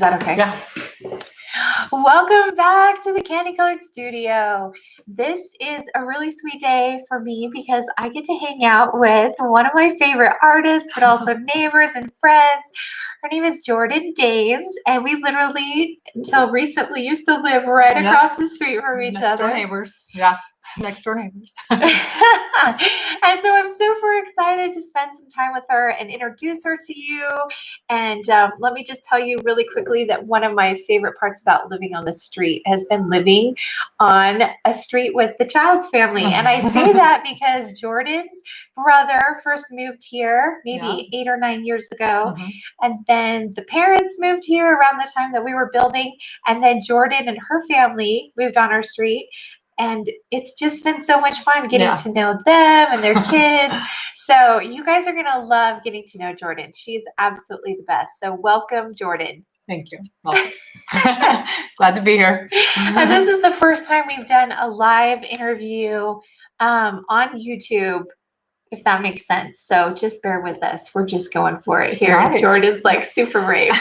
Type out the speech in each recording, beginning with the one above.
that okay? Yeah. Welcome back to the Candy Colored Studio. This is a really sweet day for me because I get to hang out with one of my favorite artists, but also neighbors and friends. Her name is Jordan Daines, and we literally, until recently, used to live right across the street from each other. Next door neighbors. Yeah. Next door neighbors. And so I'm super excited to spend some time with her and introduce her to you. And let me just tell you really quickly that one of my favorite parts about living on the street has been living on a street with the Child's family. And I say that because Jordan's brother first moved here maybe 8 or 9 years ago. And then the parents moved here around the time that we were building. And then Jordan and her family moved on our street. And it's just been so much fun getting to know them and their kids. So you guys are going to love getting to know Jordan. She's absolutely the best. So welcome, Jordan. Thank you. Well, glad to be here. And this is the first time we've done a live interview on YouTube, if that makes sense. So just bear with us. We're just going for it here. Right. Jordan's like super brave.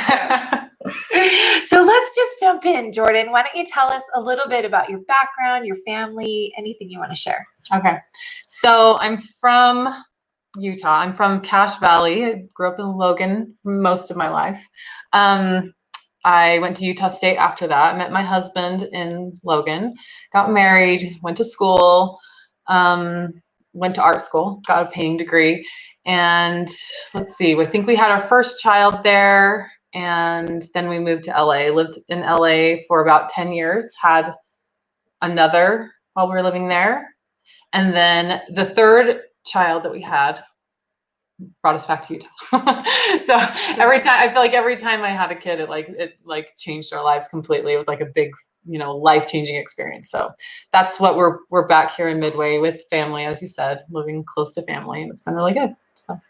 So let's just jump in, Jordan. Why don't you tell us a little bit about your background, your family, anything you want to share? Okay. So I'm from Utah. I'm from Cache Valley. I grew up in Logan most of my life. I went to Utah State after that. I met my husband in Logan, got married, went to school, went to art school, got a painting degree. And let's see, I think we had our first child there. And then we moved to LA, lived in LA for about 10 years, had another while we were living there. And then the third child that we had brought us back to Utah. So I feel like every time I had a kid, it changed our lives completely. It was like a big, life-changing experience. So that's what we're back here in Midway with family, as you said, living close to family, and it's been really good. So,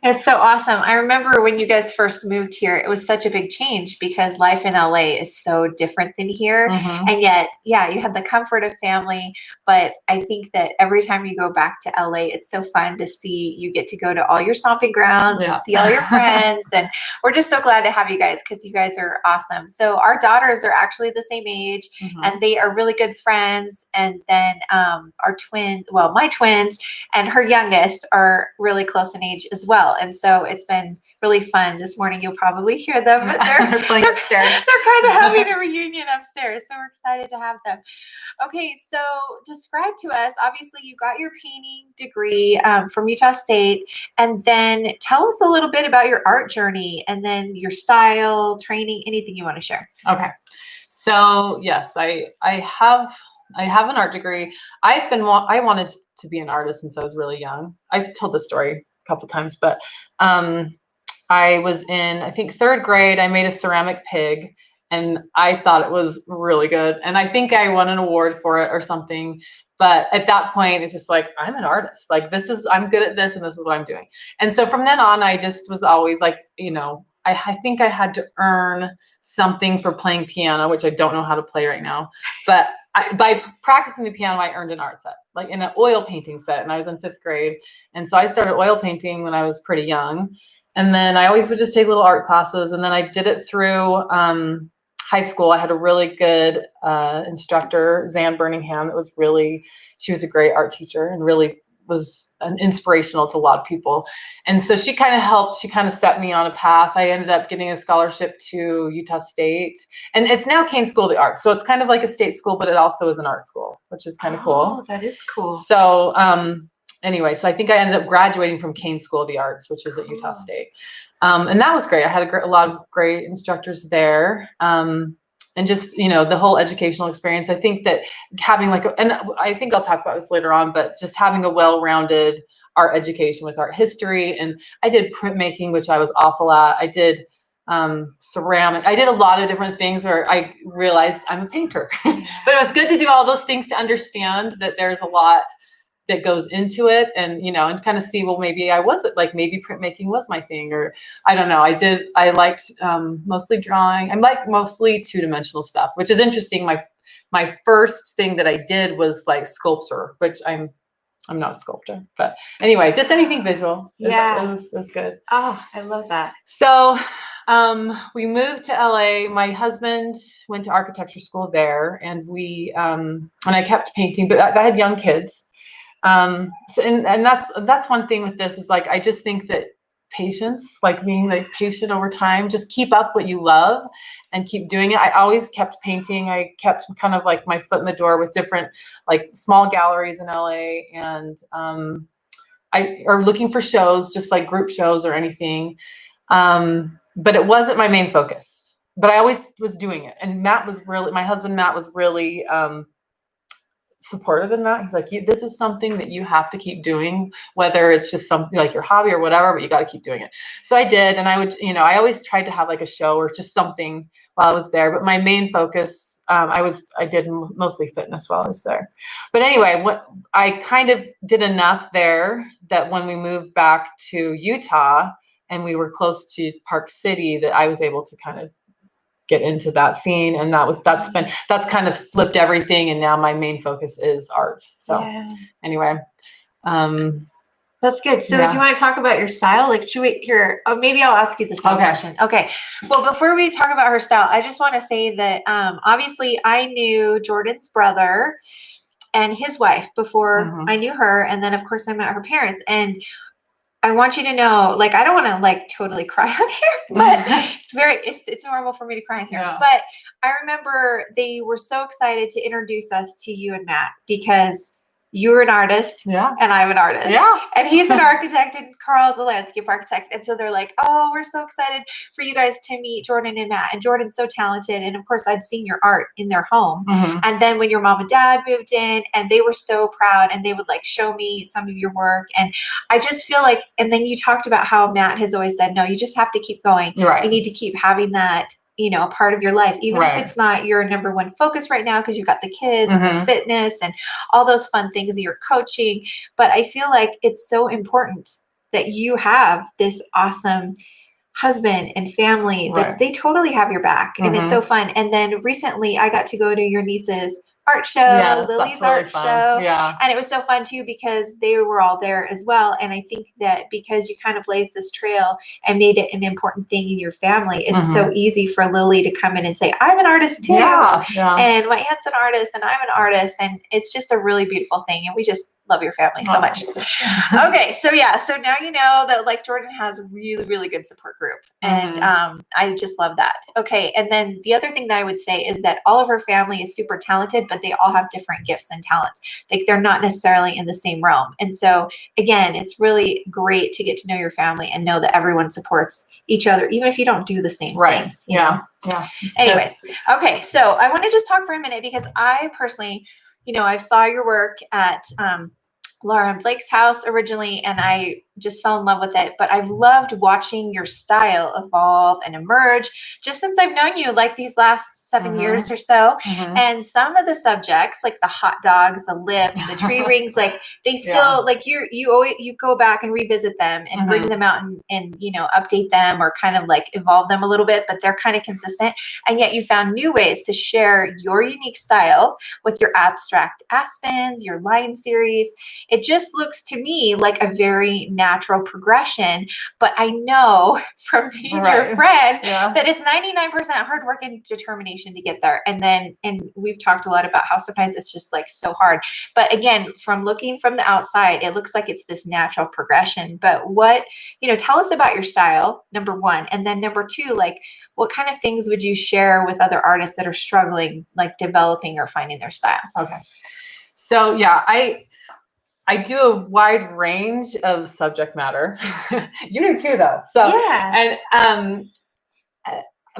it's so awesome. I remember when you guys first moved here, it was such a big change because life in LA is so different than here. And yet, you had the comfort of family. But I think that every time you go back to LA, it's so fun to see you get to go to all your stomping grounds and see all your friends. And we're just so glad to have you guys because you guys are awesome. So our daughters are actually the same age and they are really good friends. And then my twins and her youngest are really close in age as well. And so it's been really fun. This morning you'll probably hear them, but they're playing upstairs. They're kind of having a reunion upstairs. So we're excited to have them. Okay, so describe to us, obviously you got your painting degree from Utah State, and then tell us a little bit about your art journey and then your style, training, anything you want to share. Okay. So yes, I have an art degree. I wanted to be an artist since I was really young. I've told this story a couple times, but I was in, I think, 3rd grade. I made a ceramic pig and I thought it was really good. And I think I won an award for it or something. But at that point, it's just like, I'm an artist. Like I'm good at this and this is what I'm doing. And so from then on, I just was always like, I think I had to earn something for playing piano, which I don't know how to play right now. But by practicing the piano, I earned an art set, like in an oil painting set. And I was in 5th grade. And so I started oil painting when I was pretty young. And then I always would just take little art classes. And then I did it through high school. I had a really good instructor, Zan Birmingham. She was a great art teacher and really was an inspirational to a lot of people. And so she kind of set me on a path. I ended up getting a scholarship to Utah State, and it's now Kane School of the Arts. So it's kind of like a state school, but it also is an art school, which is kind of cool. Oh, that is cool. So anyway, so I think I ended up graduating from Kane School of the Arts, which is at Utah State. And that was great. I had a lot of great instructors there. And just, the whole educational experience. I think that having and I think I'll talk about this later on, but just having a well-rounded art education with art history. And I did printmaking, which I was awful at. I did ceramic. I did a lot of different things where I realized I'm a painter. But it was good to do all those things to understand that there's a lot that goes into it, and and kind of see, well, maybe I wasn't, like, maybe printmaking was my thing, or I don't know. I liked mostly drawing. I like mostly two-dimensional stuff, which is interesting. My first thing that I did was like sculpture, which I'm not a sculptor, but anyway, just anything visual. It was good. Oh, I love that. So We moved to LA. My husband went to architecture school there, and and I kept painting, but I had young kids. So, and that's one thing with this is like, I just think that patience, like being like patient over time, just keep up what you love and keep doing it. I always kept painting. I kept kind of like my foot in the door with different like small galleries in LA, and or looking for shows, just like group shows or anything. But it wasn't my main focus, but I always was doing it. And my husband, Matt, was really, supportive in that. He's like, this is something that you have to keep doing, whether it's just something like your hobby or whatever, but you got to keep doing it. So I did. And I would, I always tried to have like a show or just something while I was there. But my main focus, I did mostly fitness while I was there. But anyway, I kind of did enough there that when we moved back to Utah and we were close to Park City, that I was able to kind of get into that scene, and that's kind of flipped everything, and now my main focus is art. So anyway, that's good. So do you want to talk about your style? Like, should we here? Oh, maybe I'll ask you the style question. Okay. Well, before we talk about her style, I just want to say that obviously I knew Jordan's brother and his wife before I knew her, and then of course I met her parents. And I want you to know, like, I don't want to like totally cry on here, but it's normal for me to cry on here. Yeah. But I remember they were so excited to introduce us to you and Matt because you were an artist and I'm an artist. Yeah. And he's an architect and Carl's a landscape architect. And so they're like, oh, we're so excited for you guys to meet Jordan and Matt. And Jordan's so talented. And of course, I'd seen your art in their home. And then when your mom and dad moved in, and they were so proud, and they would like show me some of your work. And I just feel like, and then you talked about how Matt has always said, no, you just have to keep going. Right. You need to keep having that, a part of your life, even if it's not your number one focus right now, because you've got the kids and the fitness and all those fun things that you're coaching. But I feel like it's so important that you have this awesome husband and family that they totally have your back. And it's so fun. And then recently I got to go to your niece's art show, Lily's art show. Yeah. And it was so fun too, because they were all there as well. And I think that because you kind of blazed this trail and made it an important thing in your family, it's so easy for Lily to come in and say, I'm an artist too. Yeah. And my aunt's an artist and I'm an artist. And it's just a really beautiful thing. And we just love your family so much. Okay. So so now you know that like Jordan has a really, really good support group. And I just love that. Okay. And then the other thing that I would say is that all of her family is super talented, but they all have different gifts and talents. Like they're not necessarily in the same realm. And so again, it's really great to get to know your family and know that everyone supports each other, even if you don't do the same things. You know? Yeah. Anyways. Okay. So I want to just talk for a minute because I personally, I saw your work at Laura and Blake's house originally, and I just fell in love with it. But I've loved watching your style evolve and emerge just since I've known you, like these last 7 years or so. And some of the subjects, like the hot dogs, the lips, the tree rings, like they still like you go back and revisit them and bring them out and update them or kind of like evolve them a little bit, but they're kind of consistent. And yet you found new ways to share your unique style with your abstract aspens, your line series. It just looks to me like a very natural progression, but I know from being your friend that it's 99% hard work and determination to get there. And we've talked a lot about how sometimes it's just like so hard. But again, from looking from the outside, it looks like it's this natural progression. But tell us about your style, number one. And then number two, like what kind of things would you share with other artists that are struggling, like developing or finding their style? Okay. So I do a wide range of subject matter. You do too, though. So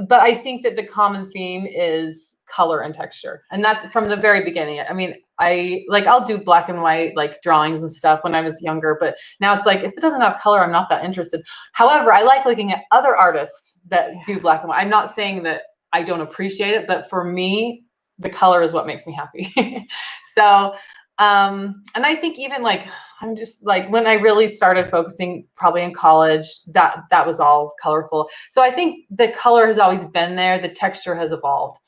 but I think that the common theme is color and texture, and that's from the very beginning. I mean, I'll do black and white like drawings and stuff when I was younger, but now it's like if it doesn't have color, I'm not that interested. However, I like looking at other artists that do black and white. I'm not saying that I don't appreciate it, but for me, the color is what makes me happy. So. And I think even like, I'm just like, when I really started focusing probably in college, that was all colorful. So I think the color has always been there. The texture has evolved.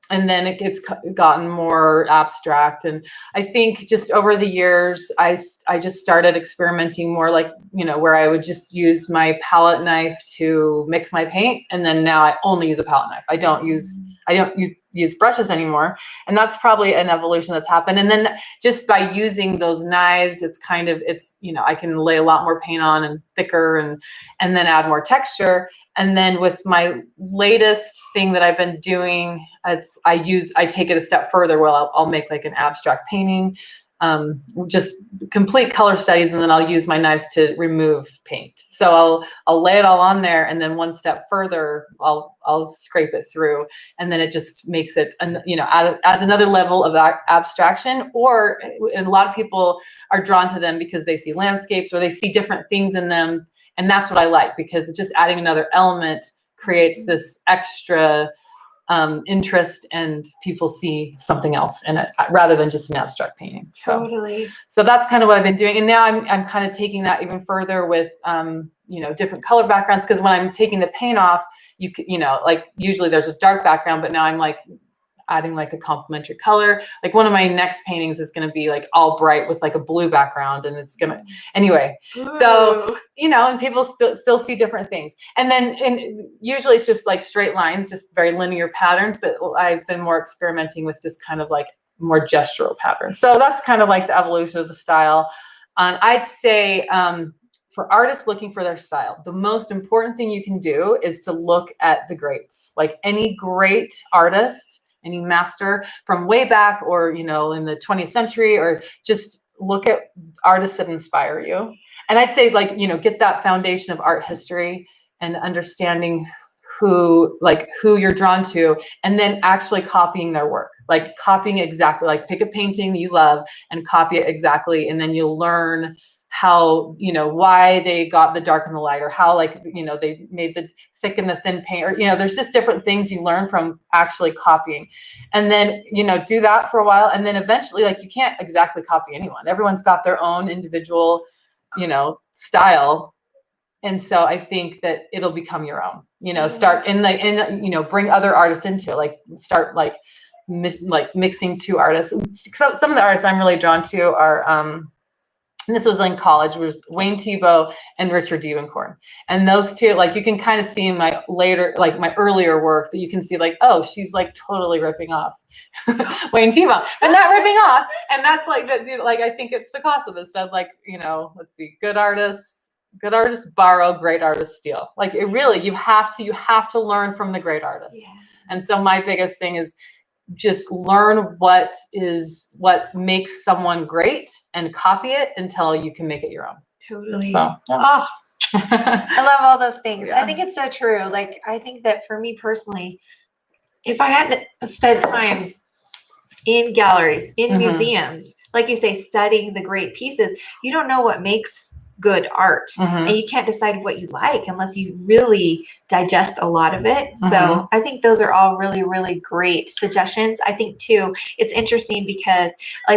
and then it gets gotten more abstract. And I think just over the years, I just started experimenting more, like, where I would just use my palette knife to mix my paint. And then now I only use a palette knife. I don't use brushes anymore. And that's probably an evolution that's happened. And then just by using those knives, it's I can lay a lot more paint on and thicker and then add more texture. And then with my latest thing that I've been doing, I take it a step further where I'll make like an abstract painting, just complete color studies, and then I'll use my knives to remove paint. So I'll lay it all on there, and then one step further, I'll scrape it through, and then it just makes it, adds another level of abstraction. And a lot of people are drawn to them because they see landscapes or they see different things in them. And that's what I like, because just adding another element creates this extra interest, and people see something else in it rather than just an abstract painting. Totally. So that's kind of what I've been doing. And now I'm kind of taking that even further with, different color backgrounds. Because when I'm taking the paint off, like usually there's a dark background, but now I'm like adding like a complementary color. Like one of my next paintings is going to be like all bright with like a blue background, and it's going to, anyway. So, and people still see different things. And usually it's just like straight lines, just very linear patterns, but I've been more experimenting with just kind of like more gestural patterns. So that's kind of like the evolution of the style. I'd say, for artists looking for their style, the most important thing you can do is to look at the greats. Like any great artist, any master from way back, or, in the 20th century, or just look at artists that inspire you. And I'd say, like, get that foundation of art history and understanding who you're drawn to, and then actually copying their work, like copying exactly, like pick a painting that you love and copy it exactly. And then you'll learn how, why they got the dark and the light, or how, like, they made the thick and the thin paint, or, there's just different things you learn from actually copying. And then, do that for a while. And then eventually, like, you can't exactly copy anyone. Everyone's got their own individual, style. And so I think that it'll become your own, start bring other artists into it, like start like mixing two artists. So some of the artists I'm really drawn to are, and this was in college, was Wayne Thiebaud and Richard Dievenkorn. And those two, like, you can kind of see in my earlier work that you can see, like, oh, she's like totally ripping off Wayne Thiebaud, and not ripping off. And that's like, I think it's Picasso that said, like, let's see, good artists borrow, great artists steal. Like, it really, you have to learn from the great artists. Yeah. And so my biggest thing is just learn what makes someone great and copy it until you can make it your own. Totally. So, yeah. Oh, I love all those things. Yeah. I think it's so true. Like, I think that for me personally, if I had to spend time in galleries, in museums, like you say, studying the great pieces, you don't know what makes good art, and you can't decide what you like unless you really digest a lot of it. So I think those are all really, really great suggestions. I think too, it's interesting because I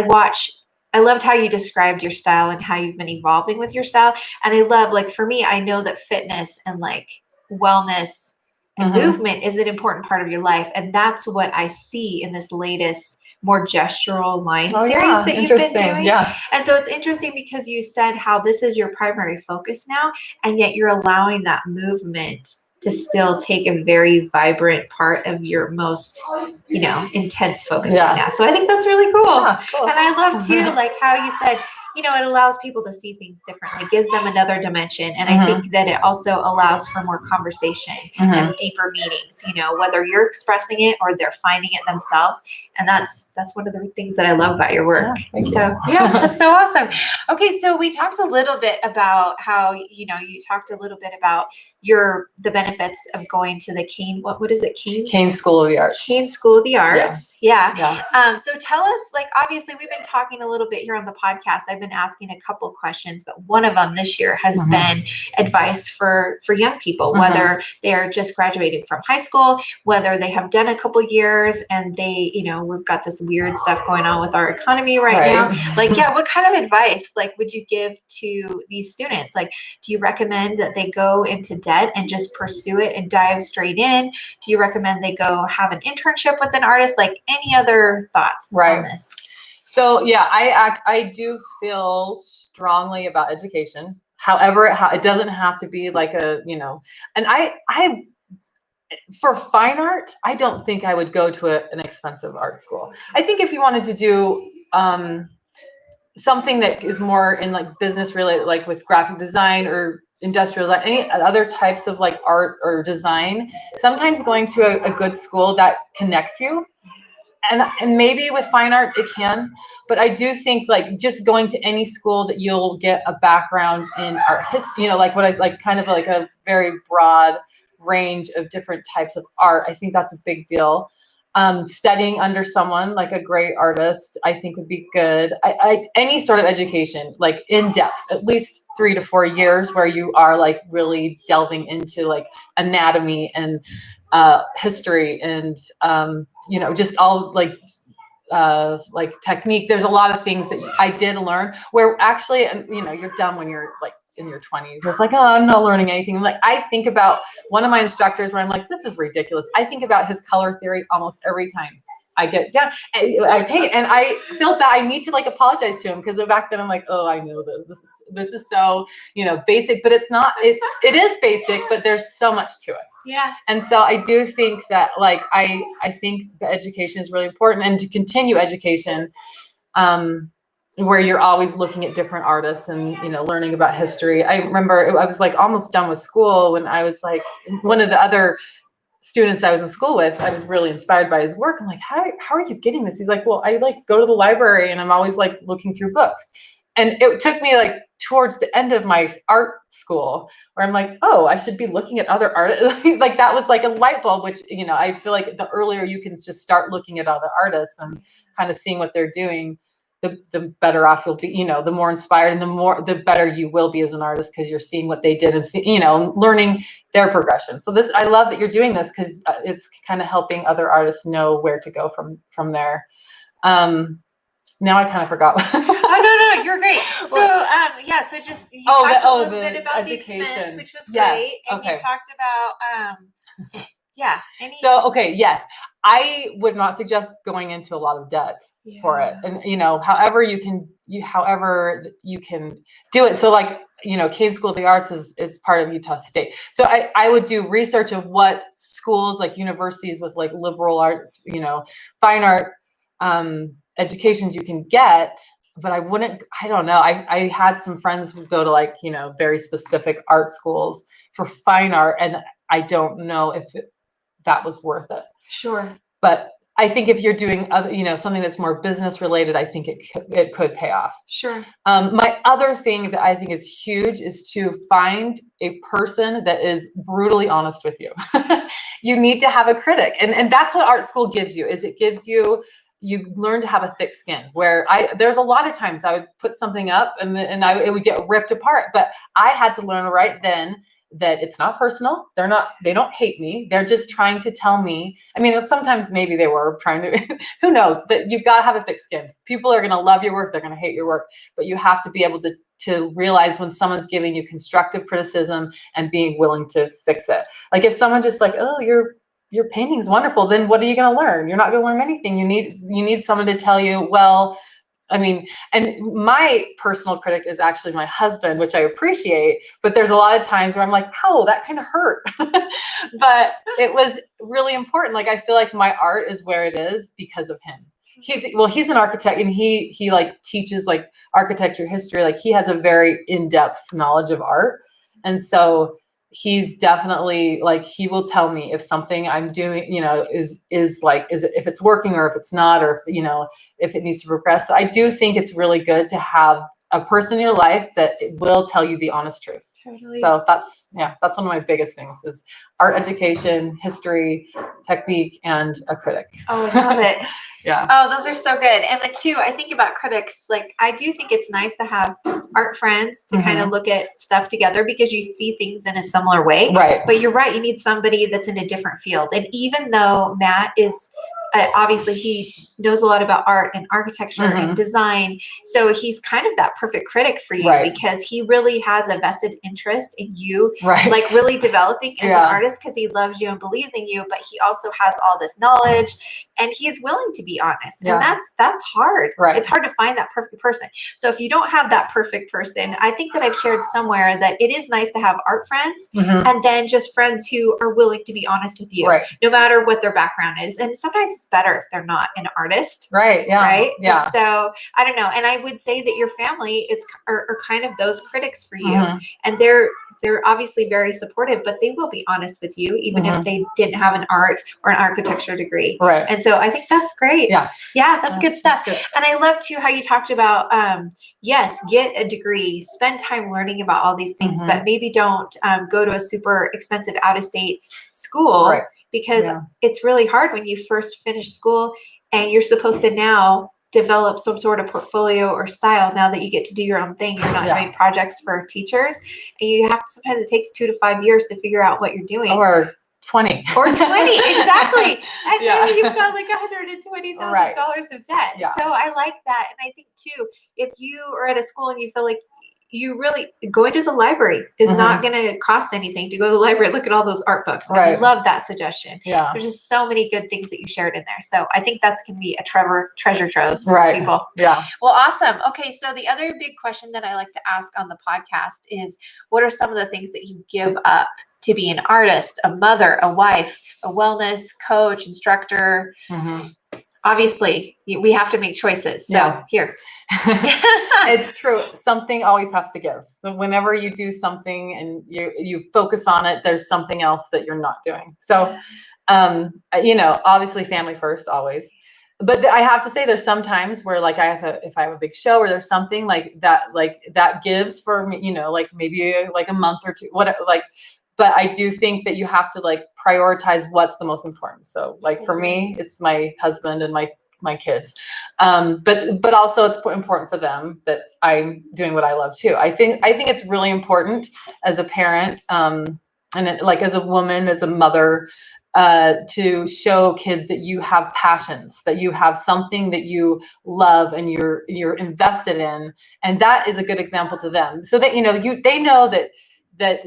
loved how you described your style and how you've been evolving with your style. And I love, like, for me, I know that fitness and like wellness and movement is an important part of your life. And that's what I see in this latest more gestural line series that you've been doing. Yeah. And so it's interesting because you said how this is your primary focus now, and yet you're allowing that movement to still take a very vibrant part of your most, intense focus right now. So I think that's really cool. Yeah, cool. And I love too, like how you said, it allows people to see things differently, gives them another dimension. And I think that it also allows for more conversation and deeper meanings, whether you're expressing it or they're finding it themselves. And that's one of the things that I love about your work. Yeah, that's so awesome. Okay. So we talked a little bit about how, you talked a little bit about the benefits of going to the what is it? Kane School of the Arts. Kane School of the Arts. Yeah. So tell us, like, obviously we've been talking a little bit here on the podcast. I've been asking a couple of questions, but one of them this year has been advice for young people, whether they're just graduating from high school, whether they have done a couple years and they, we've got this weird stuff going on with our economy right now. Like, yeah, what kind of advice like would you give to these students? Like, do you recommend that they go into debt and just pursue it and dive straight in? Do you recommend they go have an internship with an artist? Like, any other thoughts on this? So yeah, I do feel strongly about education. However, it doesn't have to be like a, you know, and I for fine art, I don't think I would go to an expensive art school. I think if you wanted to do something that is more in like business related, like with graphic design or industrial design, any other types of like art or design, sometimes going to a good school that connects you. And maybe with fine art it can, but I do think like just going to any school that you'll get a background in art history, you know, like what I like kind of like a very broad range of different types of art. I think that's a big deal. Studying under someone like a great artist, I think would be good. Any sort of education, like in depth, at least 3 to 4 years where you are like really delving into like anatomy and history and you know, just all like technique. There's a lot of things that I did learn where actually, you know, you're done when you're like in your 20s. It's like, oh, I'm not learning anything. Like, I think about one of my instructors where I'm like, this is ridiculous. I think about his color theory almost every time I get down. I take it, and I feel that I need to like apologize to him because back then I'm like, oh, I know this is so, you know, basic, but it's not. It is basic, but there's so much to it. Yeah. And so I do think that like I think the education is really important, and to continue education, where you're always looking at different artists and, you know, learning about history. I remember I was like almost done with school when I was like, one of the other students I was in school with, I was really inspired by his work. I'm like, how are you getting this? He's like, well, I like go to the library and I'm always like looking through books. And it took me like towards the end of my art school where I'm like, oh, I should be looking at other artists. Like that was like a light bulb, which, you know, I feel like the earlier you can just start looking at other artists and kind of seeing what they're doing, the better off you'll be, you know, the more inspired and the better you will be as an artist, because you're seeing what they did and you know, learning their progression. So I love that you're doing this because it's kind of helping other artists know where to go from there. Now I kind of forgot. Oh, no, you're great. So yeah, so just you talked a little bit about education. The expense, which was great, and you talked about yeah. Yes, I would not suggest going into a lot of debt for it, and you know, however you can do it. So like, you know, Cade School of the Arts is part of Utah State. So I would do research of what schools, like universities with like liberal arts, you know, fine art educations you can get. But I don't know. I had some friends who go to like, you know, very specific art schools for fine art, and I don't know if that was worth it. Sure. But I think if you're doing other, you know, something that's more business related, I think it could pay off. Sure. My other thing that I think is huge is to find a person that is brutally honest with you. You need to have a critic, and that's what art school gives you. Is it gives you learn to have a thick skin, where there's a lot of times I would put something up and it would get ripped apart, but I had to learn right then that it's not personal. They don't hate me. They're just trying to tell me. I mean, sometimes maybe they were trying to, who knows, but you've got to have a thick skin. People are going to love your work. They're going to hate your work, but you have to be able to realize when someone's giving you constructive criticism and being willing to fix it. Like if someone just like, oh, your painting's wonderful, then what are you going to learn? You're not going to learn anything. You need someone to tell you, well, I mean, and my personal critic is actually my husband, which I appreciate, but there's a lot of times where I'm like, oh, that kind of hurt. But it was really important. Like, I feel like my art is where it is because of him. He's an architect, and he like teaches like architecture history. Like he has a very in-depth knowledge of art. And so he's definitely like, he will tell me if something I'm doing, you know, is if it's working or if it's not, or, you know, if it needs to progress. So I do think it's really good to have a person in your life that will tell you the honest truth. Totally. So that's one of my biggest things is art education, history, technique, and a critic. Oh, I love it. Yeah. Oh, those are so good. And then too, I think about critics, like I do think it's nice to have art friends to kind of look at stuff together because you see things in a similar way. Right. But you're right. You need somebody that's in a different field. And even though Matt is obviously he knows a lot about art and architecture and design. So he's kind of that perfect critic for you because he really has a vested interest in you, like really developing as an artist because he loves you and believes in you, but he also has all this knowledge and he's willing to be honest. And that's hard. It's hard to find that perfect person. So if you don't have that perfect person, I think that I've shared somewhere that it is nice to have art friends and then just friends who are willing to be honest with you, no matter what their background is. And sometimes it's better if they're not an artist. And so I don't know. And I would say that your family are kind of those critics for you. And they're obviously very supportive, but they will be honest with you, even if they didn't have an art or an architecture degree. And so I think that's great. That's good stuff. Good. And I love too how you talked about, yes, get a degree, spend time learning about all these things, but maybe don't go to a super expensive out-of-state school because it's really hard when you first finish school and you're supposed to now develop some sort of portfolio or style now that you get to do your own thing. You're not doing projects for teachers. And you have to, sometimes it takes 2 to 5 years to figure out what you're doing. Or 20. Exactly. And then you've got like $120,000 of debt. So I like that. And I think too, if you are at a school and you feel like you really going to the library is not going to cost anything to go to the library and look at all those art books. I love that suggestion. There's just so many good things that you shared in there. So I think that's going to be a treasure trove for people. Well, awesome. Okay. So the other big question that I like to ask on the podcast is, what are some of the things that you give up to be an artist, a mother, a wife, a wellness coach, instructor? Obviously, we have to make choices. So here. It's true. Something always has to give. So whenever you do something and you focus on it, there's something else that you're not doing. So, obviously family first always. But I have to say there's some times where like if I have a big show or there's something like that gives for me, like maybe like a month or two, whatever, but I do think that you have to like prioritize what's the most important. So like for me, it's my husband and my kids. But also it's important for them that I'm doing what I love too. I think it's really important as a parent, and as a woman, as a mother, to show kids that you have passions, that you have something that you love and you're invested in. And that is a good example to them so that, they know that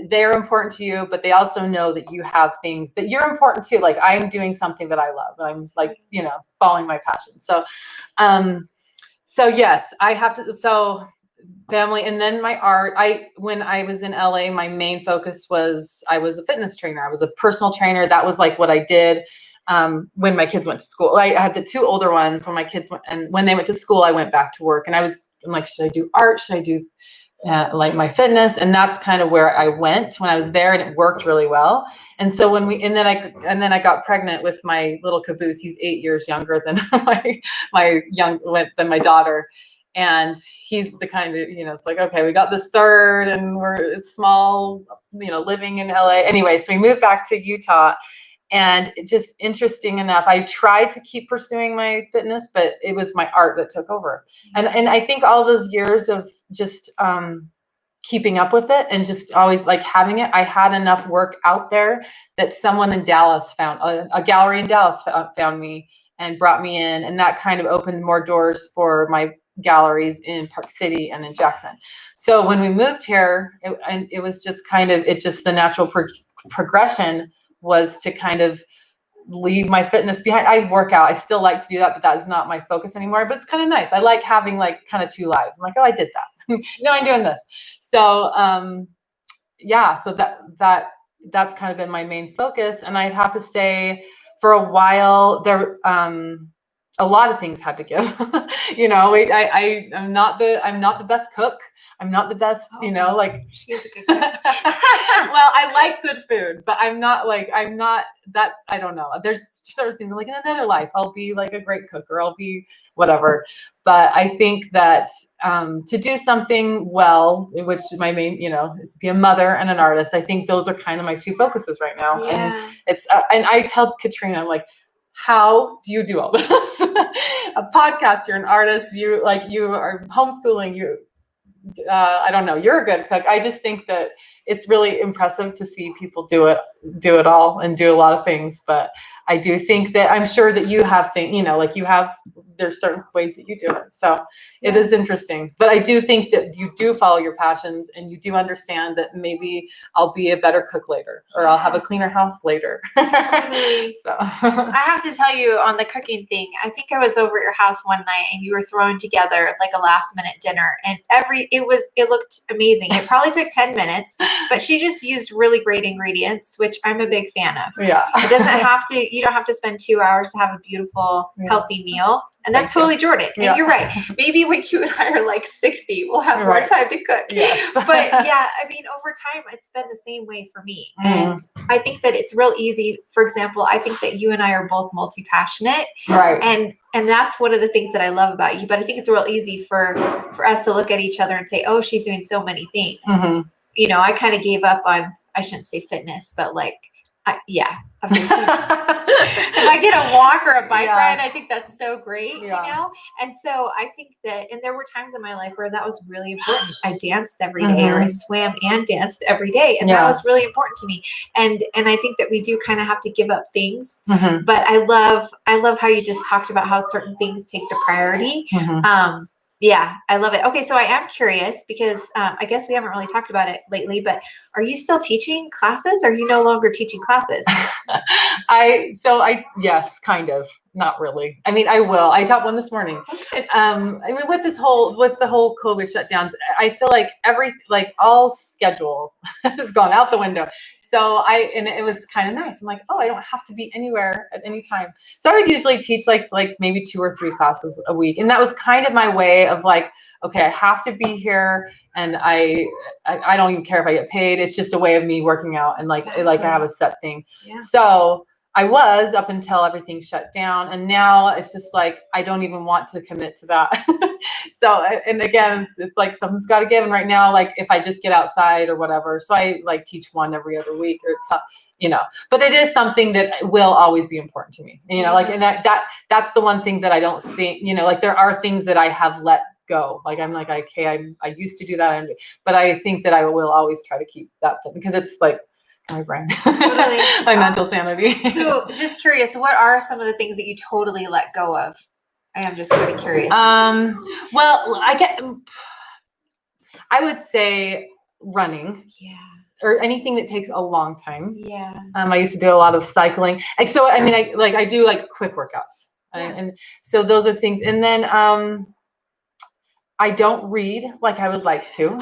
they're important to you, but they also know that you have things that you're important to. Like I'm doing something that I love. I'm like, following my passion. So yes, I have to, so family. And then my art, when I was in LA, my main focus was, I was a fitness trainer. I was a personal trainer. That was like what I did. When my kids went to school, I had the 2 older ones when my kids went, and when they went to school, I went back to work and I'm like, should I do art? Should I do like my fitness? And that's kind of where I went when I was there, and it worked really well. And so when and then I got pregnant with my little caboose. He's 8 years younger than than my daughter. And he's the kind of, it's like, okay, we got this third and we're small, living in LA. Anyway, so we moved back to Utah. And just interesting enough, I tried to keep pursuing my fitness, but it was my art that took over. And I think all those years of just keeping up with it and just always like having it, I had enough work out there that someone in Dallas found, a gallery in Dallas found me and brought me in. And that kind of opened more doors for my galleries in Park City and in Jackson. So when we moved here, it was just kind of, the natural progression was to kind of leave my fitness behind. I work out. I still like to do that, but that is not my focus anymore. But it's kind of nice. I like having like kind of 2 lives. I'm like, oh, I did that. I'm doing this. So, so that's kind of been my main focus. And I'd have to say for a while there, a lot of things had to give. I'm not the best cook. I'm not the best, she is a good cook. Well, I like good food, but I'm not that, I don't know. There's certain things like in another life, I'll be like a great cook or I'll be whatever. But I think that to do something well, which my main, is to be a mother and an artist. I think those are kind of my 2 focuses right now. And it's, and I tell Katrina, I'm like, how do you do all this? A podcast, you're an artist, you are homeschooling, I don't know, you're a good cook. I just think that it's really impressive to see people do it all and do a lot of things. But I do think that I'm sure that you have things, like there's certain ways that you do it. So it is interesting, but I do think that you do follow your passions and you do understand that maybe I'll be a better cook later, or I'll have a cleaner house later. Totally. So I have to tell you on the cooking thing, I think I was over at your house one night and you were throwing together like a last minute dinner, and it looked amazing. It probably took 10 minutes, but she just used really great ingredients, which I'm a big fan of. Yeah. You don't have to spend 2 hours to have a beautiful, healthy meal. And that's Thank totally Jordan. And Yeah. you're right. Maybe when you and I are like 60, we'll have more Right. time to cook. Yes. But yeah, I mean, over time, it's been the same way for me. And I think that it's real easy. For example, I think that you and I are both multi-passionate. Right. And that's one of the things that I love about you. But I think it's real easy for us to look at each other and say, oh, she's doing so many things. I kind of gave up on, I shouldn't say fitness, but like, obviously. If I get a walk or a bike ride, I think that's so great, And so I think that, and there were times in my life where that was really important. I danced every day, or I swam and danced every day, and that was really important to me. And I think that we do kind of have to give up things, but I love how you just talked about how certain things take the priority. Yeah, I love it. Okay, so I am curious because I guess we haven't really talked about it lately, but are you still teaching classes? Or are you no longer teaching classes? Yes, kind of. Not really. I mean, I will. I taught one this morning. Okay. I mean, with the whole COVID shutdowns, I feel like all schedule has gone out the window. So and it was kind of nice. I'm like, oh, I don't have to be anywhere at any time. So I would usually teach like maybe 2 or 3 classes a week. And that was kind of my way of like, okay, I have to be here, and I don't even care if I get paid. It's just a way of me working out, and like I have a set thing. Yeah. So I was up until everything shut down, and now it's just like I don't even want to commit to that. So, and again, it's like something's got to give. And right now, like if I just get outside or whatever, so I like teach one every other week, or it's but it is something that will always be important to me. Like, and that's the one thing that I don't think, like there are things that I have let go. Like I'm like, okay, I used to do that, but I think that I will always try to keep that thing, because it's like my brain, totally. My mental sanity. So just curious, what are some of the things that you totally let go of? I am just really curious. Well, I would say running. Yeah. Or anything that takes a long time. Yeah. I used to do a lot of cycling. And so, I mean, I do like quick workouts. And so those are things. And then, I don't read like I would like to.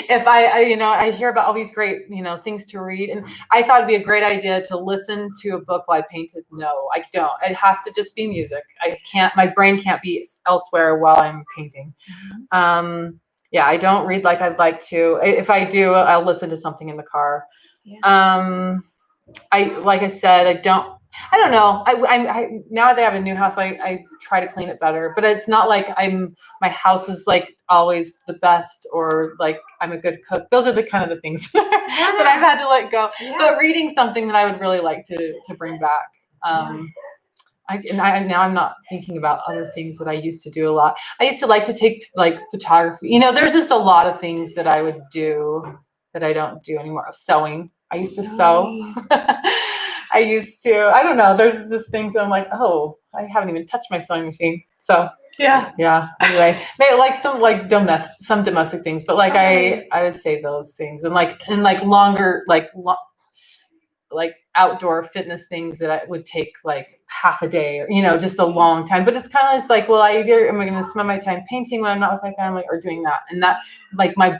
If I hear about all these great, things to read, and I thought it'd be a great idea to listen to a book while I painted. No, I don't. It has to just be music. My brain can't be elsewhere while I'm painting. I don't read like I'd like to. If I do, I'll listen to something in the car. Yeah. Like I said, I don't know. I now that I have a new house, I try to clean it better, but it's not like my house is like always the best, or like I'm a good cook. Those are the kind of the things that I've had to let go. Yeah. But reading something that I would really like to bring back. Now I'm not thinking about other things that I used to do a lot. I used to like to take like photography. There's just a lot of things that I would do that I don't do anymore. Sewing. I used to sew. I don't know. There's just things that I'm like, oh, I haven't even touched my sewing machine. So yeah. Anyway, maybe like some domestic things, but like I would say those things, and longer, like outdoor fitness things that I would take like half a day, or just a long time. But it's kind of just like, well, I either am I going to spend my time painting when I'm not with my family, or doing that, and that like my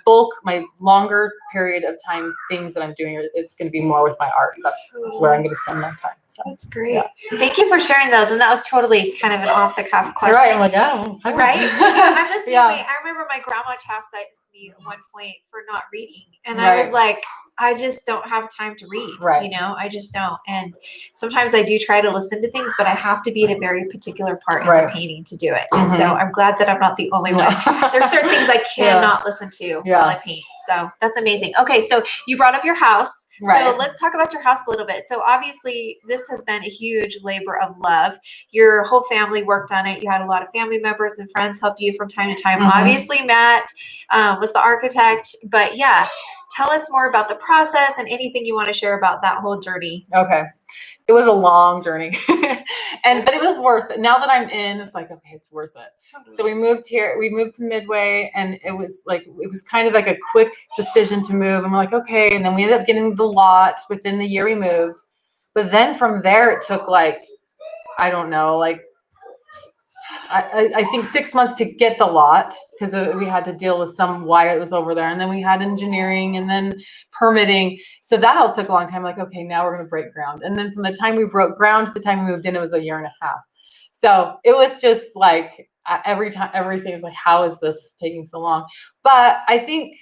longer period of time things that I'm doing, it's going to be more with my art. That's where I'm going to spend my time. So that's great. Yeah. Thank you for sharing those. And that was totally kind of an off the cuff question. Right. I'm like, oh, right. I'm the same way. I remember my grandma chastised me at one point for not reading, and I was like, I just don't have time to read. Right. I just don't. And sometimes I do try to listen to things, but I have to be at a very particular part in the painting to do it. And so I'm glad that I'm not the only one. There's certain things I cannot listen to while I paint. So that's amazing. Okay. So you brought up your house. Right. So let's talk about your house a little bit. So obviously this has been a huge labor of love. Your whole family worked on it. You had a lot of family members and friends help you from time to time. Obviously Matt was the architect, but tell us more about the process and anything you want to share about that whole journey. Okay. it was a long journey. But it was worth it. Now that I'm in, it's like, okay, it's worth it. So we moved to Midway, and it was kind of like a quick decision to move. And we're like, okay. And then we ended up getting the lot within the year we moved. But then from there, it took like, I don't know, like I think 6 months to get the lot, because we had to deal with some wire that was over there, and then we had engineering and then permitting. So that all took a long time. Like, okay, now we're going to break ground. And then from the time we broke ground to the time we moved in, it was a year and a half. So it was just like every time, everything was like, how is this taking so long? But I think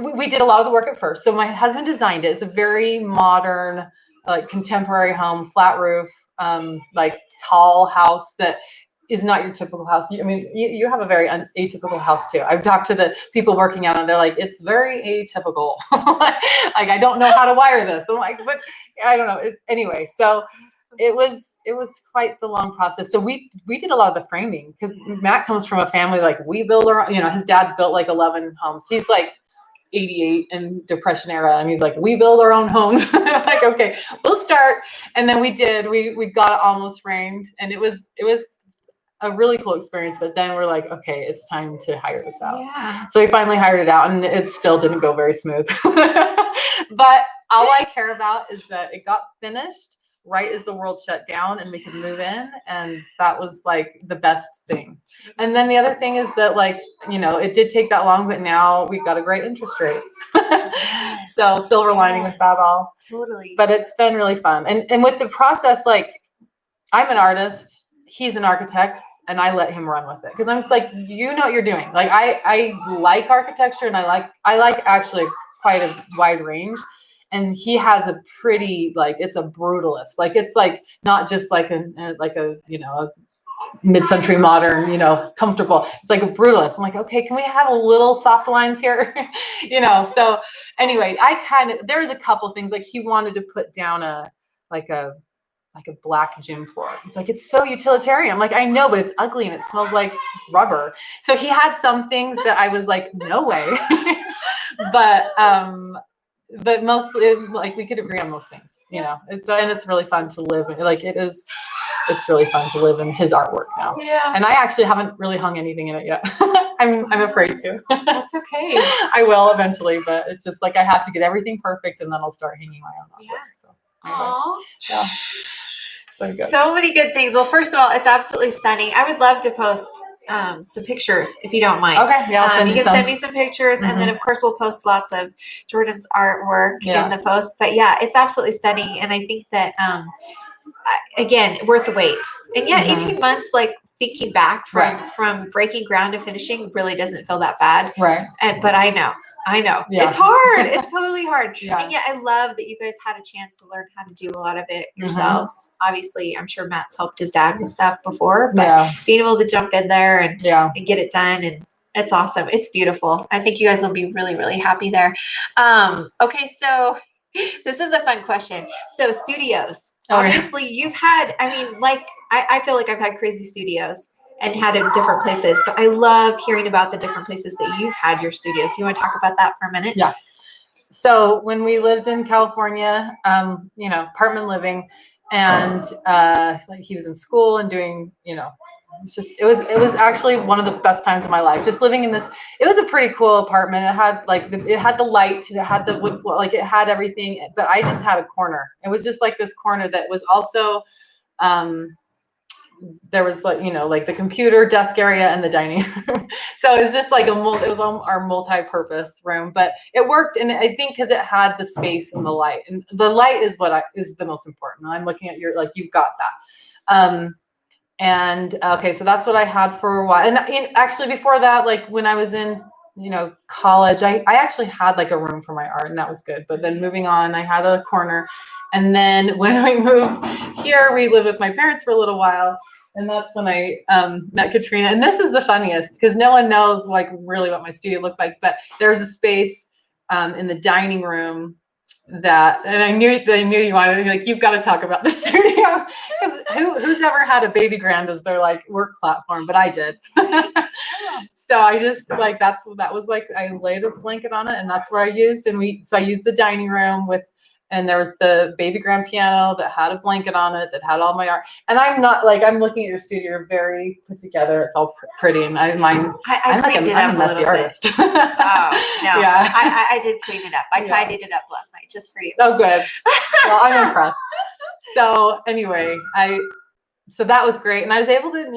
we did a lot of the work at first. So my husband designed it. It's a very modern, like contemporary home, flat roof, like tall house that is not your typical house. I mean, you have a very atypical house too. I've talked to the people working on it. They're like, it's very atypical. Like, I don't know how to wire this. I'm like, but I don't know. Anyway, so it was quite the long process. So we did a lot of the framing, because Matt comes from a family, like, we build our, his dad's built like 11 homes. He's like 88 in Depression era, and he's like, we build our own homes. Like, okay, we'll start. And then we got it almost framed, and it was a really cool experience. But then we're like, okay, it's time to hire this out. Yeah. So we finally hired it out, and it still didn't go very smooth. But all I care about is that it got finished right as the world shut down and we could move in. And that was like the best thing. And then the other thing is that, like, it did take that long, but now we've got a great interest rate. Yes. So silver lining with that all. Totally. But it's been really fun. And with the process, like, I'm an artist, he's an architect, and I let him run with it, because I'm just like, you know what you're doing. Like, I like architecture, and I like actually quite a wide range. And he has a pretty, like, it's a brutalist. Like, it's like not just like a mid-century modern, comfortable. It's like a brutalist. I'm like, okay, can we have a little soft lines here? So anyway, there was a couple things, like, he wanted to put down a black gym floor. He's like, it's so utilitarian. I'm like, I know, but it's ugly and it smells like rubber. So he had some things that I was like, no way. But mostly, like, we could agree on most things, it's really fun to live. Like, it's really fun to live in his artwork now. Yeah. And I actually haven't really hung anything in it yet. I'm afraid to. That's okay. I will eventually, but it's just like, I have to get everything perfect, and then I'll start hanging my own artwork. So anyway, yeah. So many good things. Well, first of all, it's absolutely stunning. I would love to post some pictures, if you don't mind. Okay, yeah, I'll send you can send me some pictures, and then of course we'll post lots of Jordan's artwork in the post. But yeah, it's absolutely stunning, and I think that again, worth the wait. And yeah, 18 months, like, thinking back from breaking ground to finishing, really doesn't feel that bad. Right. But I know. Yeah. It's hard. It's totally hard. Yeah. And yeah, I love that you guys had a chance to learn how to do a lot of it yourselves. Obviously, I'm sure Matt's helped his dad with stuff before, but being able to jump in there and get it done, and it's awesome. It's beautiful. I think you guys will be really, really happy there. Okay, so this is a fun question. So studios, obviously you've had, I feel like I've had crazy studios and had in different places, but I love hearing about the different places that you've had your studios. You want to talk about that for a minute? Yeah. So when we lived in California, apartment living, and like, he was in school and doing, it was actually one of the best times of my life. Just living in this, it was a pretty cool apartment. It had it had the light, it had the wood floor, like, it had everything. But I just had a corner. It was just like this corner that was also, there was like the computer desk area and the dining room. So it was just like it was our multi-purpose room, but it worked. And I think because it had the space and the light, and the light is is the most important. I'm looking at you've got that. And okay, so that's what I had for a while. And actually before that, like, when I was in, college, I actually had like a room for my art, and that was good. But then moving on, I had a corner. And then when we moved here, we lived with my parents for a little while. And that's when I met Katrina. And this is the funniest, because no one knows, like, really what my studio looked like. But there's a space in the dining room and I knew you wanted to be like, you've got to talk about the studio, because who's ever had a baby grand as their, like, work platform? But I did. So I just, like, that was like, I laid a blanket on it, and that's where I used. And so I used the dining room with And there was the baby grand piano that had a blanket on it that had all my art. And I'm not like, I'm looking at your studio, you're very put together. It's all pretty. And I'm cleaned it up a messy artist. Oh, no. Yeah. I did clean it up. I tidied it up last night just for you. Oh, good. Well, I'm impressed. So anyway, so that was great. And I was able to,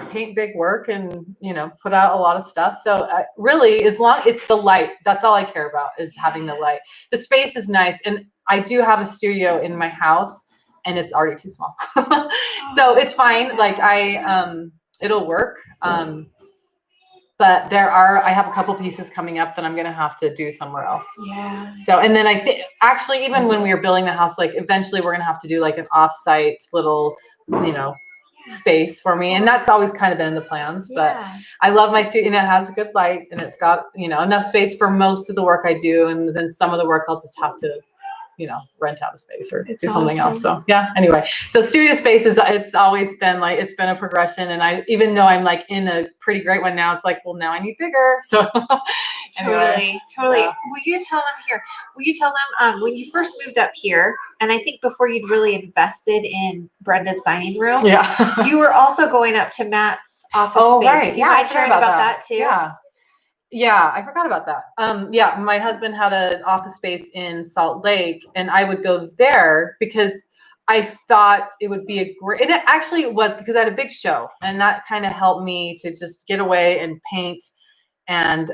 paint big work and, put out a lot of stuff. So really, as long it's the light, that's all I care about is having the light. The space is nice. And I do have a studio in my house and it's already too small. So it's fine. Like it'll work. But I have a couple pieces coming up that I'm going to have to do somewhere else. Yeah. So, and then I think actually, even when we were building the house, like eventually we're going to have to do like an offsite little, space for me. And that's always kind of been in the plans, but I love my studio and it has a good light and it's got, enough space for most of the work I do. And then some of the work I'll just have to, rent out a space or do something else. So yeah, anyway, so studio space it's always been like, it's been a progression. And even though I'm like in a pretty great one now, it's like, well, now I need bigger. So Totally. Yeah. Will you tell them when you first moved up here, and I think before you'd really invested in Brenda's dining room, you were also going up to Matt's office space. Right. Do you mind sharing about that too? Yeah, I forgot about that. My husband had an office space in Salt Lake, and I would go there because I thought it would be and it actually was because I had a big show, and that kind of helped me to just get away and paint and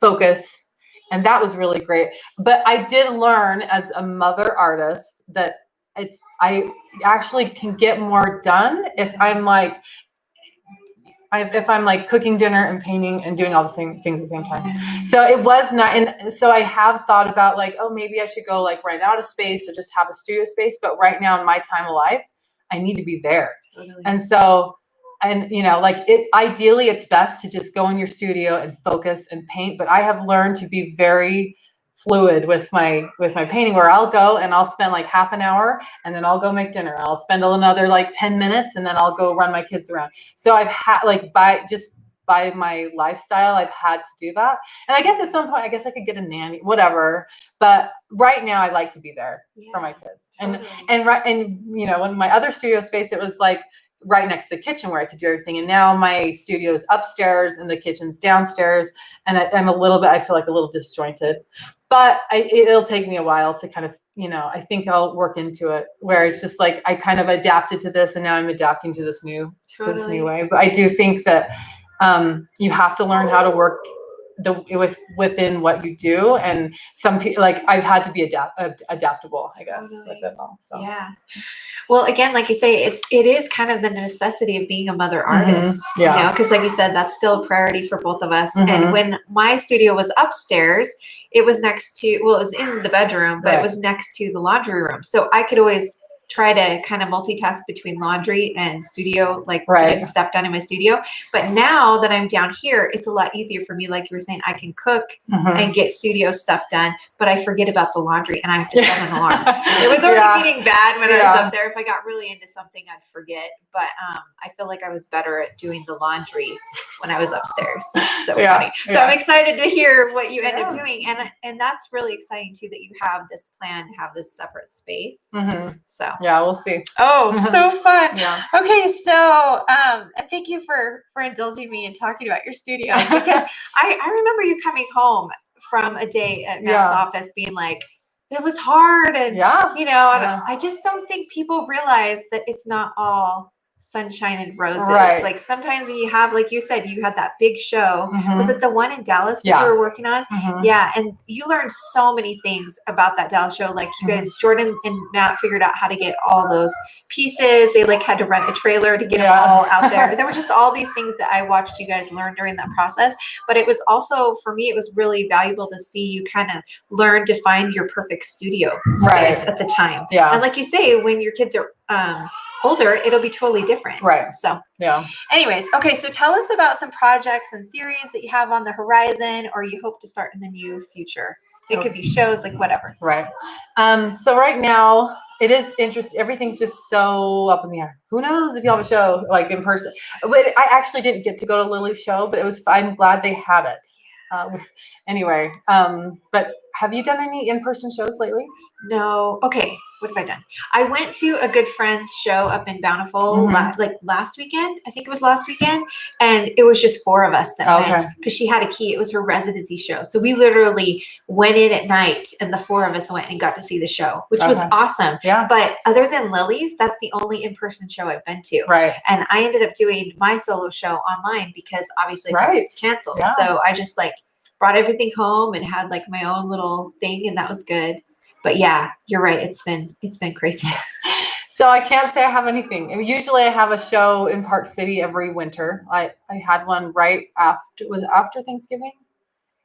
focus, and that was really great. But I did learn as a mother artist that I actually can get more done if I'm like cooking dinner and painting and doing all the same things at the same time. So it was not, and so I have thought about like, oh, maybe I should go like rent out a space or just have a studio space. But right now in my time of life, I need to be there. Totally. And so, ideally it's best to just go in your studio and focus and paint. But I have learned to be very fluid with my painting, where I'll go and I'll spend like half an hour and then I'll go make dinner. I'll spend another like 10 minutes and then I'll go run my kids around. So I've had by my lifestyle, I've had to do that. And I guess at some point, I guess I could get a nanny, whatever. But right now I like to be there for my kids. Totally. And when my other studio space, it was like right next to the kitchen where I could do everything. And now my studio is upstairs and the kitchen's downstairs. And I feel like a little disjointed, but it'll take me a while to kind of, I think I'll work into it where it's just like, I kind of adapted to this and now I'm adapting to this new way. But I do think that you have to learn how to work within what you do, and some people, like I've had to be adaptable, I guess. Totally. Like that all. So yeah. Well, again, like you say, it is kind of the necessity of being a mother artist. Yeah. Because like you said, that's still a priority for both of us. And when my studio was upstairs, it was it was in the bedroom, but it was next to the laundry room, so I could always try to kind of multitask between laundry and studio, like getting stuff done in my studio. But now that I'm down here, it's a lot easier for me. Like you were saying, I can cook and get studio stuff done, but I forget about the laundry and I have to set an alarm. It was already getting bad when I was up there. If I got really into something, I'd forget. But I feel like I was better at doing the laundry when I was upstairs. That's so funny. So I'm excited to hear what you end up doing. And that's really exciting too, that you have this plan to have this separate space. So yeah, we'll see. Oh, so fun. Yeah. Okay, so and thank you for indulging me and talking about your studio, because I remember you coming home from a day at Matt's office being like, it was hard, and and I just don't think people realize that it's not all sunshine and roses. Like sometimes when you have, like you said, you had that big show. Was it the one in Dallas that you were working on? Yeah. And you learned so many things about that Dallas show. Like you guys, Jordan and Matt figured out how to get all those pieces. They like had to rent a trailer to get them all out there. There were just all these things that I watched you guys learn during that process. But it was also, for me, it was really valuable to see you kind of learn to find your perfect studio space at the time. Yeah. And like you say, when your kids are older, it'll be totally different. Right. So anyways, okay, so tell us about some projects and series that you have on the horizon or you hope to start in the near future. It could be shows, like whatever. Right. So right now it is interesting. Everything's just so up in the air. Who knows if you have a show like in person? But I actually didn't get to go to Lily's show, but I'm glad they had it. Anyway, but have you done any in-person shows lately? No. Okay. What have I done? I went to a good friend's show up in Bountiful last weekend. I think it was last weekend. And it was just 4 of us that went because she had a key. It was her residency show. So we literally went in at night and the 4 of us went and got to see the show, which was awesome. Yeah. But other than Lily's, that's the only in-person show I've been to. Right. And I ended up doing my solo show online because obviously it was canceled. Yeah. So I just brought everything home and had my own little thing, and that was good. But yeah, you're right. It's been crazy. So I can't say I have anything. Usually I have a show in Park City every winter. I had one right after Thanksgiving.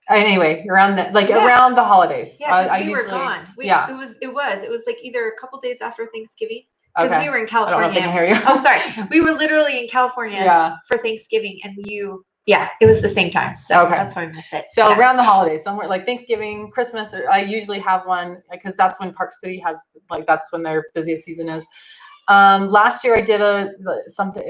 Anyway, around around the holidays. Yeah, because we were gone. It was either a couple days after Thanksgiving. Because we were in California. I don't know if I can hear you. Oh, sorry. We were literally in California for Thanksgiving, and it was the same time. So that's why I missed it. So around the holidays, somewhere like Thanksgiving, Christmas, I usually have one because that's when Park City has that's when their busiest season is. Last year I did something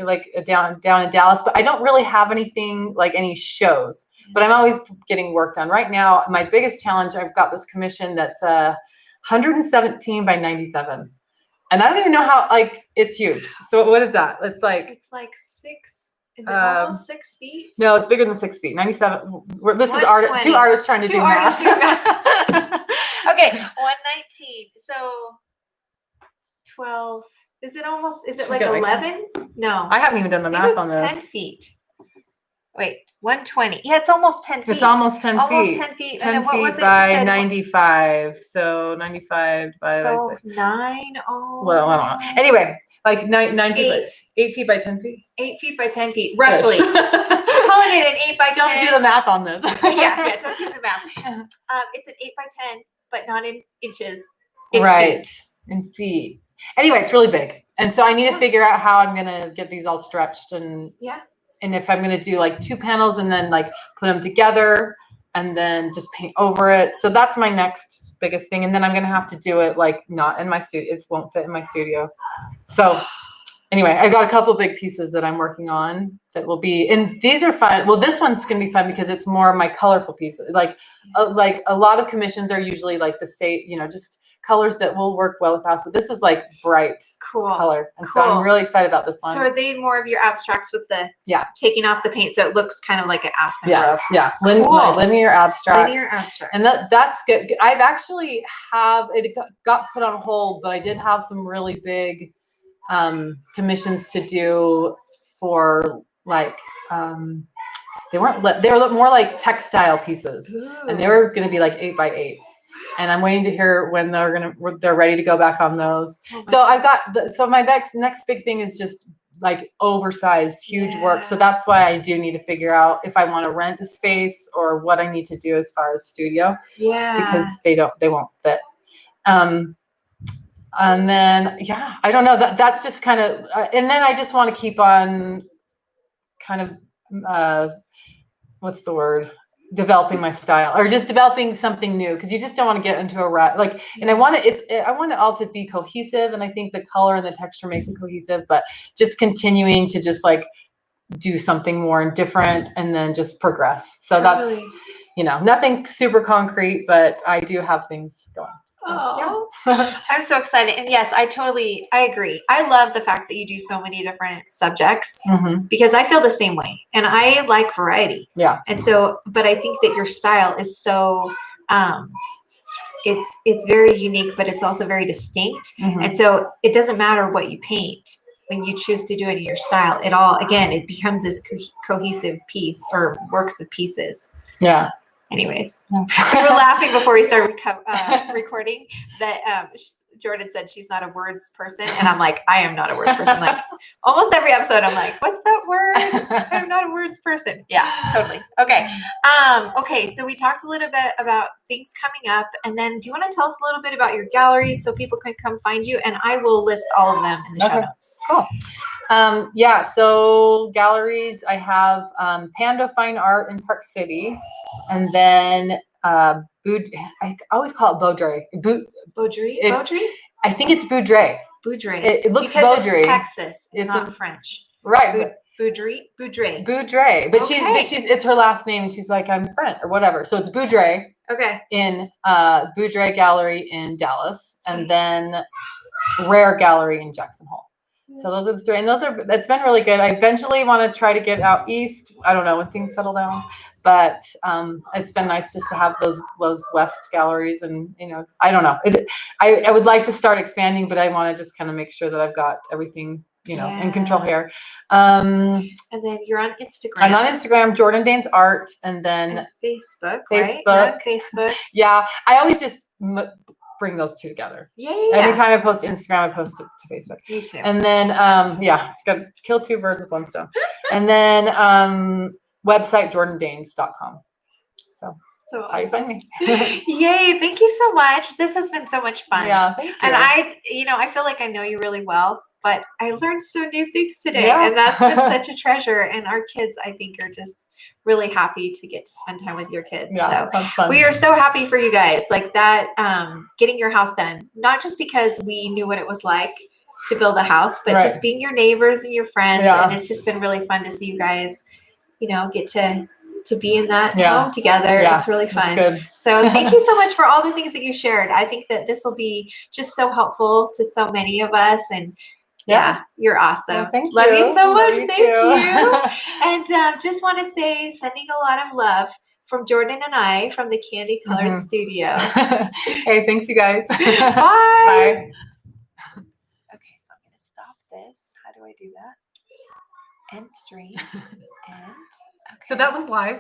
down in Dallas, but I don't really have anything any shows. But I'm always getting work done. Right now, my biggest challenge, I've got this commission that's 117 by 97. And I don't even know how, it's huge. So what is that? It's it's 6. Is it almost 6 feet? No, it's bigger than 6 feet. 97. This is 2 artists trying to do math. Okay, 119. So 12. Is it 11? No. I haven't even done the math on this. 10 feet. Wait, 120. Yeah, it's almost 10 feet. It's almost 10 feet. Almost 10 feet. 10 and then what feet was it? by 95. So 95 by 6. 9. Oh. Well, I don't know. Anyway, 9 feet. 8 feet by 10 feet. 8 feet by 10 feet, roughly. Calling it an 8 by 10. Don't do the math on this. yeah, don't do the math. It's an 8 by 10, but not in inches. In feet. Anyway, it's really big. And so I need to figure out how I'm going to get these all stretched and if I'm going to do 2 panels and then put them together and then just paint over it. So that's my next biggest thing. And then I'm going to have to do it not in my studio. It won't fit in my studio. So anyway, I got a couple big pieces that I'm working on that will be, and these are fun. Well, this one's going to be fun because it's more my colorful pieces. A lot of commissions are usually the same, just colors that will work well with the house, but this is bright color. And so I'm really excited about this one. So are they more of your abstracts with the taking off the paint so it looks kind of like an aspen grove? Yeah. Linear abstracts. Linear abstracts. And that's good. I've actually it got put on hold, but I did have some really big commissions to do for they were more like textile pieces. Ooh. And they were going to be 8 by 8s. And I'm waiting to hear when they're ready to go back on those. So I've got my next big thing is just oversized, huge work. So that's why I do need to figure out if I want to rent a space or what I need to do as far as studio. Yeah. Because they won't fit. And then I don't know. That's just kind of. And then I just want to keep on, kind of, what's the word? Developing my style or just developing something new because you just don't want to get into a rut and I want it all to be cohesive, and I think the color and the texture makes it cohesive, but just continuing to just do something more and different and then just progress. So that's nothing super concrete, but I do have things going. Oh, I'm so excited. And yes, I agree. I love the fact that you do so many different subjects because I feel the same way and I like variety. Yeah. And so, but I think that your style is so, it's very unique, but it's also very distinct. And so it doesn't matter what you paint when you choose to do it in your style. It becomes this cohesive piece or works of pieces. Yeah. Anyways, we were laughing before we started recording that Jordan said she's not a words person. And I'm like, I am not a words person. Almost every episode, I'm like, what's that word? I'm not a words person. Yeah, totally. Okay. Okay. So we talked a little bit about things coming up. And then do you want to tell us a little bit about your galleries so people can come find you? And I will list all of them in the show notes. Cool. So galleries, I have Panda Fine Art in Park City, and then I always call it Baudry. Baudry? I think it's Baudry. Baudry. It looks because Baudry. It's Texas. It's not French. Right. Baudry. But it's her last name, and she's like, I'm French or whatever. So it's Baudry, Okay. in Boudreaux Gallery in Dallas, and then Rare Gallery in Jackson Hole. So those are the 3, and it's been really good. I eventually want to try to get out east. I don't know when things settle down, but it's been nice just to have those west galleries, and I don't know. I would like to start expanding, but I want to just kind of make sure that I've got everything in control here. And then you're on Instagram. I'm on Instagram, Jordan Daines Art, and then Facebook. Right? Facebook. You're on Facebook. Yeah, I always just bring those 2 together. Yeah. Anytime I post to Instagram, I post to Facebook. Me too. And then just gotta kill 2 birds with 1 stone. And then website jordandaines.com. So that's awesome. how you find me. Yay, thank you so much. This has been so much fun. Yeah, thank you. And I feel like I know you really well, but I learned some new things today. Yeah. And that's been such a treasure. And our kids, I think, are just really happy to get to spend time with your kids. Yeah, so that's fun. We are so happy for you guys. Like that, getting your house done, not just because we knew what it was like to build a house, but just being your neighbors and your friends. Yeah. And it's just been really fun to see you guys, get to be in that home together. Yeah, it's really fun. Good. So thank you so much for all the things that you shared. I think that this will be just so helpful to so many of us. And yeah, you're awesome. Well, love you so much. Thank you. And Just want to say, sending a lot of love from Jordan and I from the Candy Colored Studio. Hey, thanks you guys. Bye. Bye. Okay, so I'm going to stop this. How do I do that? End stream. And okay. So that was live.